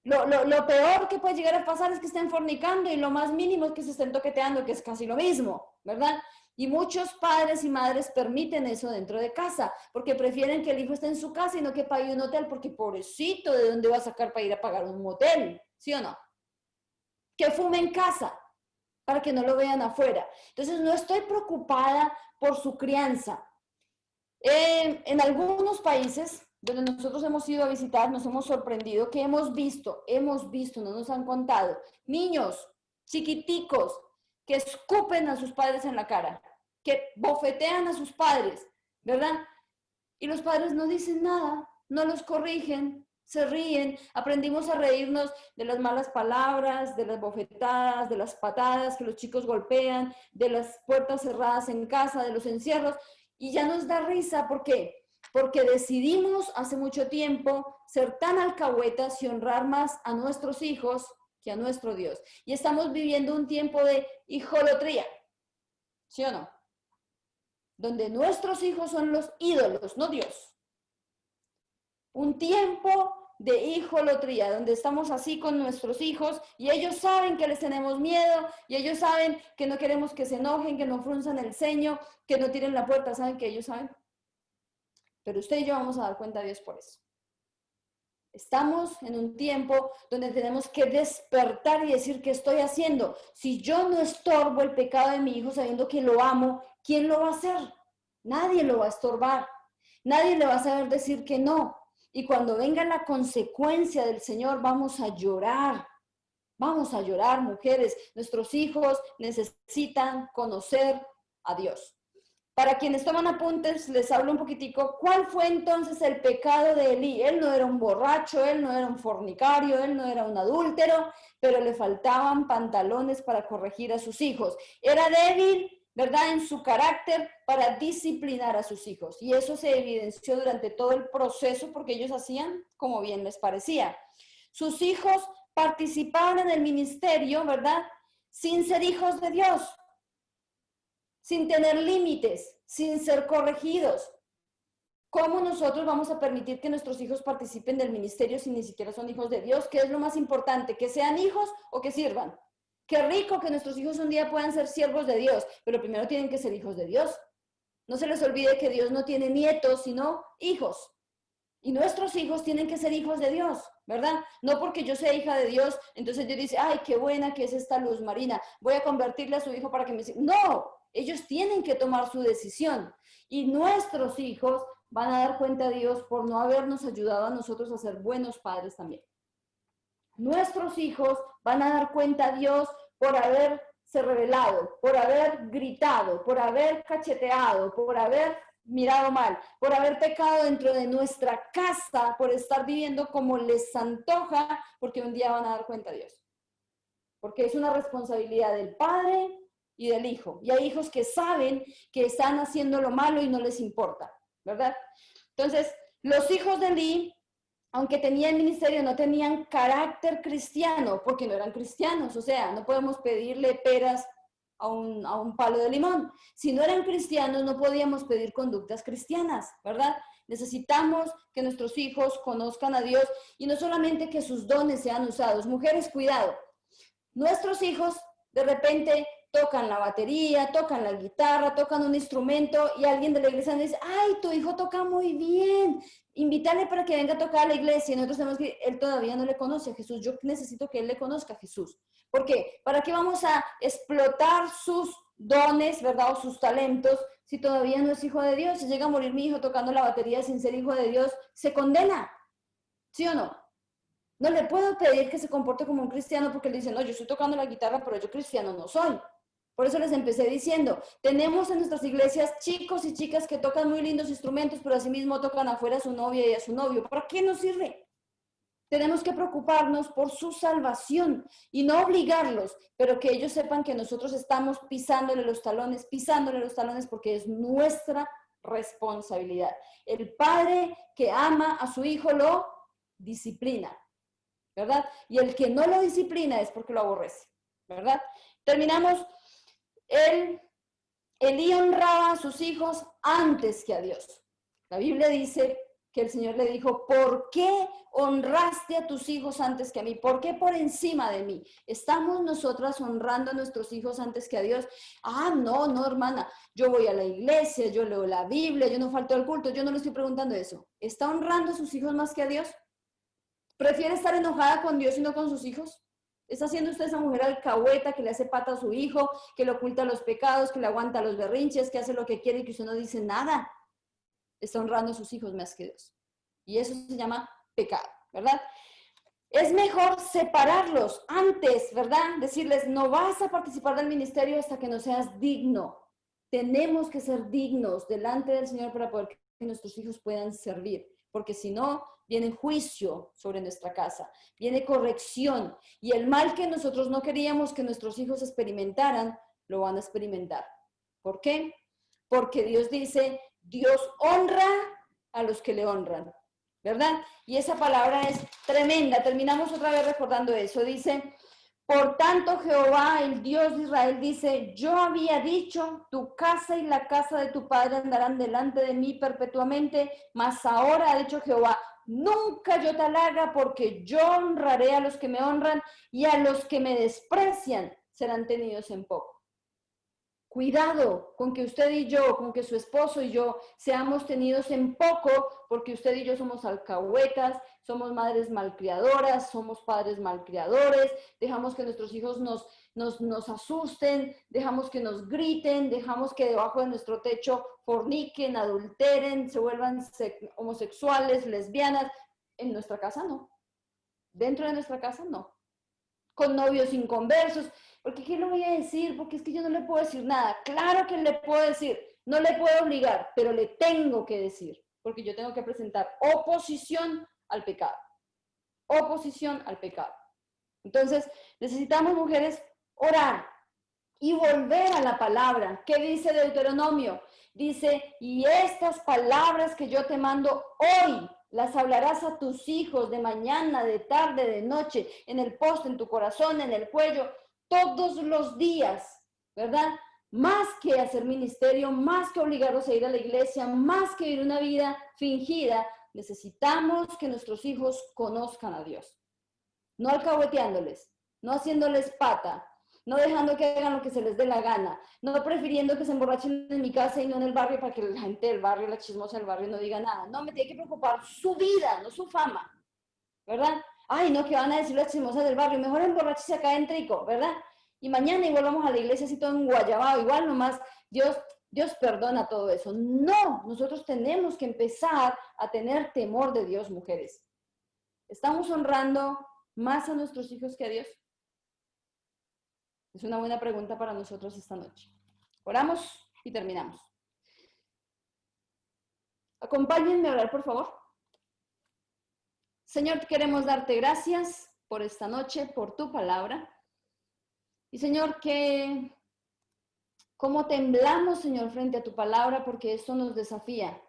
Lo peor que puede llegar a pasar es que estén fornicando y lo más mínimo es que se estén toqueteando, que es casi lo mismo, ¿verdad? Y muchos padres y madres permiten eso dentro de casa, porque prefieren que el hijo esté en su casa y no que pague un hotel, porque pobrecito, ¿de dónde va a sacar para ir a pagar un motel? ¿Sí o no? Que fume en casa, para que no lo vean afuera. Entonces, no estoy preocupada por su crianza. En algunos países donde nosotros hemos ido a visitar, nos hemos sorprendido que hemos visto, no nos han contado, niños chiquiticos que escupen a sus padres en la cara, que bofetean a sus padres, ¿verdad? Y los padres no dicen nada, no los corrigen, se ríen. Aprendimos a reírnos de las malas palabras, de las bofetadas, de las patadas que los chicos golpean, de las puertas cerradas en casa, de los encierros. Y ya nos da risa. ¿Por qué? Porque decidimos hace mucho tiempo ser tan alcahuetas y honrar más a nuestros hijos que a nuestro Dios. Y estamos viviendo un tiempo de hijolatría, ¿sí o no? Donde nuestros hijos son los ídolos, no Dios. Un tiempo de hijolatría, donde estamos así con nuestros hijos y ellos saben que les tenemos miedo y ellos saben que no queremos que se enojen, que no frunzan el ceño, que no tiren la puerta, ¿saben que ellos saben? Pero usted y yo vamos a dar cuenta a Dios por eso. Estamos en un tiempo donde tenemos que despertar y decir, ¿qué estoy haciendo? Si yo no estorbo el pecado de mi hijo sabiendo que lo amo, ¿quién lo va a hacer? Nadie lo va a estorbar. Nadie le va a saber decir que no. Y cuando venga la consecuencia del Señor, vamos a llorar. Vamos a llorar, mujeres. Nuestros hijos necesitan conocer a Dios. Para quienes toman apuntes, les hablo un poquitico. ¿Cuál fue entonces el pecado de Elí? Él no era un borracho, él no era un fornicario, él no era un adúltero, pero le faltaban pantalones para corregir a sus hijos. Era débil, ¿verdad?, en su carácter para disciplinar a sus hijos. Y eso se evidenció durante todo el proceso porque ellos hacían como bien les parecía. Sus hijos participaban en el ministerio, ¿verdad?, sin ser hijos de Dios, sin tener límites, sin ser corregidos. ¿Cómo nosotros vamos a permitir que nuestros hijos participen del ministerio si ni siquiera son hijos de Dios? ¿Qué es lo más importante? ¿Que sean hijos o que sirvan? Qué rico que nuestros hijos un día puedan ser siervos de Dios, pero primero tienen que ser hijos de Dios. No se les olvide que Dios no tiene nietos, sino hijos. Y nuestros hijos tienen que ser hijos de Dios, ¿verdad? No porque yo sea hija de Dios, entonces Dios dice, ay, qué buena que es esta Luz Marina, voy a convertirle a su hijo para que me... No, ellos tienen que tomar su decisión. Y nuestros hijos van a dar cuenta a Dios por no habernos ayudado a nosotros a ser buenos padres también. Nuestros hijos van a dar cuenta a Dios por haberse rebelado, por haber gritado, por haber cacheteado, por haber mirado mal, por haber pecado dentro de nuestra casa, por estar viviendo como les antoja, porque un día van a dar cuenta a Dios. Porque es una responsabilidad del padre y del hijo. Y hay hijos que saben que están haciendo lo malo y no les importa, ¿verdad? Entonces, los hijos de Eli, aunque tenían ministerio, no tenían carácter cristiano, porque no eran cristianos. O sea, no podemos pedirle peras a un palo de limón. Si no eran cristianos, no podíamos pedir conductas cristianas, ¿verdad? Necesitamos que nuestros hijos conozcan a Dios y no solamente que sus dones sean usados. Mujeres, cuidado. Nuestros hijos de repente tocan la batería, tocan la guitarra, tocan un instrumento y alguien de la iglesia nos dice, ay, tu hijo toca muy bien, invítale para que venga a tocar a la iglesia. Y nosotros tenemos que, él todavía no le conoce a Jesús, yo necesito que él le conozca a Jesús. ¿Por qué? ¿Para qué vamos a explotar sus dones, verdad, o sus talentos, si todavía no es hijo de Dios? Si llega a morir mi hijo tocando la batería sin ser hijo de Dios, se condena, ¿sí o no? No le puedo pedir que se comporte como un cristiano porque le dicen, no, yo estoy tocando la guitarra, pero yo cristiano no soy. Por eso les empecé diciendo, tenemos en nuestras iglesias chicos y chicas que tocan muy lindos instrumentos, pero asimismo tocan afuera a su novia y a su novio. ¿Para qué nos sirve? Tenemos que preocuparnos por su salvación y no obligarlos, pero que ellos sepan que nosotros estamos pisándole los talones porque es nuestra responsabilidad. El padre que ama a su hijo lo disciplina, ¿verdad? Y el que no lo disciplina es porque lo aborrece, ¿verdad? Terminamos. Elí honraba a sus hijos antes que a Dios. La Biblia dice que el Señor le dijo, ¿por qué honraste a tus hijos antes que a mí? ¿Por qué por encima de mí? ¿Estamos nosotras honrando a nuestros hijos antes que a Dios? Ah, no, hermana, yo voy a la iglesia, yo leo la Biblia, yo no falto al culto, yo no le estoy preguntando eso. ¿Está honrando a sus hijos más que a Dios? ¿Prefiere estar enojada con Dios y no con sus hijos? ¿Está haciendo usted esa mujer alcahueta que le hace pata a su hijo, que le oculta los pecados, que le aguanta los berrinches, que hace lo que quiere y que usted no dice nada? Está honrando a sus hijos más que Dios. Y eso se llama pecado, ¿verdad? Es mejor separarlos antes, ¿verdad? Decirles, no vas a participar del ministerio hasta que no seas digno. Tenemos que ser dignos delante del Señor para poder que nuestros hijos puedan servir. Porque si no, viene juicio sobre nuestra casa, viene corrección. Y el mal que nosotros no queríamos que nuestros hijos experimentaran, lo van a experimentar. ¿Por qué? Porque Dios dice, Dios honra a los que le honran, ¿verdad? Y esa palabra es tremenda. Terminamos otra vez recordando eso. Dice, por tanto Jehová, el Dios de Israel, dice, yo había dicho, tu casa y la casa de tu padre andarán delante de mí perpetuamente, mas ahora ha dicho Jehová, nunca yo te halaga, porque yo honraré a los que me honran y a los que me desprecian serán tenidos en poco. Cuidado con que usted y yo, con que su esposo y yo seamos tenidos en poco, porque usted y yo somos alcahuetas, somos madres malcriadoras, somos padres malcriadores, dejamos que nuestros hijos nos asusten, dejamos que nos griten, dejamos que debajo de nuestro techo forniquen, adulteren, se vuelvan homosexuales, lesbianas. En nuestra casa no. Dentro de nuestra casa no. Con novios inconversos. Porque ¿qué le voy a decir? Porque es que yo no le puedo decir nada. Claro que le puedo decir, no le puedo obligar, pero le tengo que decir, porque yo tengo que presentar oposición al pecado. Oposición al pecado. Entonces, necesitamos, mujeres, orar y volver a la palabra. ¿Qué dice Deuteronomio? Dice, y estas palabras que yo te mando hoy, las hablarás a tus hijos de mañana, de tarde, de noche, en el poste, en tu corazón, en el cuello, todos los días, ¿verdad? más que hacer ministerio, más que obligarlos a ir a la iglesia, más que vivir una vida fingida, necesitamos que nuestros hijos conozcan a Dios. No alcahueteándoles, no haciéndoles pata, no dejando que hagan lo que se les dé la gana, no prefiriendo que se emborrachen en mi casa y no en el barrio para que la gente del barrio, la chismosa del barrio no diga nada. No, me tiene que preocupar su vida, no su fama, ¿verdad? Ay, no, ¿qué van a decir las chismosas del barrio? Mejor emborrachese acá en Trico, ¿verdad? Y mañana igual vamos a la iglesia así todo en Guayabao, igual nomás Dios perdona todo eso. No, nosotros tenemos que empezar a tener temor de Dios, mujeres. ¿Estamos honrando más a nuestros hijos que a Dios? Es una buena pregunta para nosotros esta noche. Oramos y terminamos. Acompáñenme a orar, por favor. Señor, queremos darte gracias por esta noche, por tu palabra. Y Señor, que cómo temblamos, Señor, frente a tu palabra, porque esto nos desafía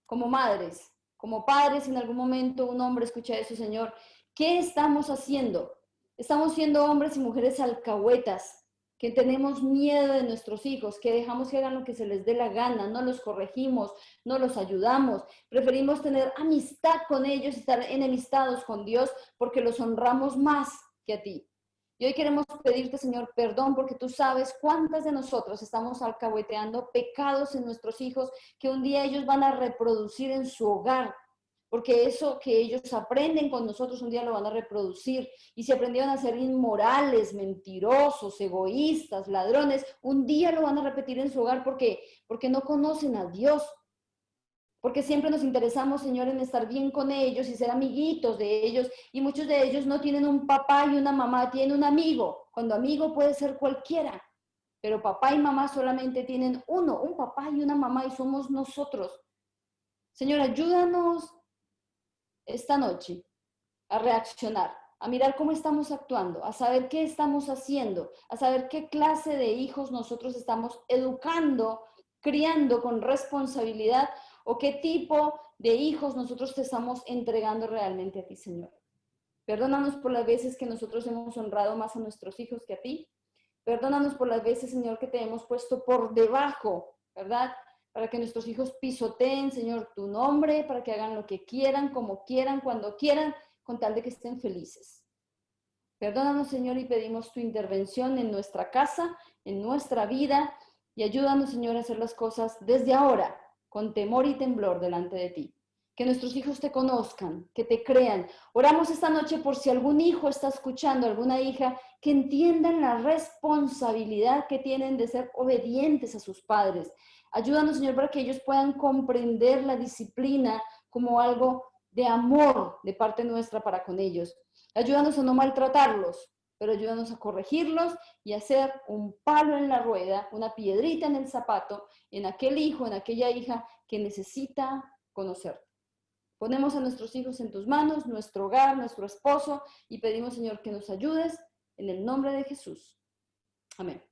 como madres, como padres. En algún momento un hombre escucha eso, Señor. ¿Qué estamos haciendo? Estamos siendo hombres y mujeres alcahuetas, que tenemos miedo de nuestros hijos, que dejamos que hagan lo que se les dé la gana, no los corregimos, no los ayudamos, preferimos tener amistad con ellos y estar enemistados con Dios porque los honramos más que a ti. Y hoy queremos pedirte, Señor, perdón, porque tú sabes cuántas de nosotros estamos alcahueteando pecados en nuestros hijos que un día ellos van a reproducir en su hogar, porque eso que ellos aprenden con nosotros un día lo van a reproducir. Y si aprendieron a ser inmorales, mentirosos, egoístas, ladrones, un día lo van a repetir en su hogar porque no conocen a Dios. Porque siempre nos interesamos, Señor, en estar bien con ellos y ser amiguitos de ellos. Y muchos de ellos no tienen un papá y una mamá, tienen un amigo. Cuando amigo puede ser cualquiera. Pero papá y mamá solamente tienen uno, un papá y una mamá, y somos nosotros. Señor, ayúdanos esta noche a reaccionar, a mirar cómo estamos actuando, a saber qué estamos haciendo, a saber qué clase de hijos nosotros estamos educando, criando con responsabilidad, o qué tipo de hijos nosotros te estamos entregando realmente a ti, Señor. Perdónanos por las veces que nosotros hemos honrado más a nuestros hijos que a ti. Perdónanos por las veces, Señor, que te hemos puesto por debajo, ¿verdad? Para que nuestros hijos pisoteen, Señor, tu nombre, para que hagan lo que quieran, como quieran, cuando quieran, con tal de que estén felices. Perdónanos, Señor, y pedimos tu intervención en nuestra casa, en nuestra vida, y ayúdanos, Señor, a hacer las cosas desde ahora, con temor y temblor delante de ti. Que nuestros hijos te conozcan, que te crean. Oramos esta noche por si algún hijo está escuchando, alguna hija, que entiendan la responsabilidad que tienen de ser obedientes a sus padres. Ayúdanos, Señor, para que ellos puedan comprender la disciplina como algo de amor de parte nuestra para con ellos. Ayúdanos a no maltratarlos, pero ayúdanos a corregirlos y a hacer un palo en la rueda, una piedrita en el zapato, en aquel hijo, en aquella hija que necesita conocerte. Ponemos a nuestros hijos en tus manos, nuestro hogar, nuestro esposo, y pedimos, Señor, que nos ayudes en el nombre de Jesús. Amén.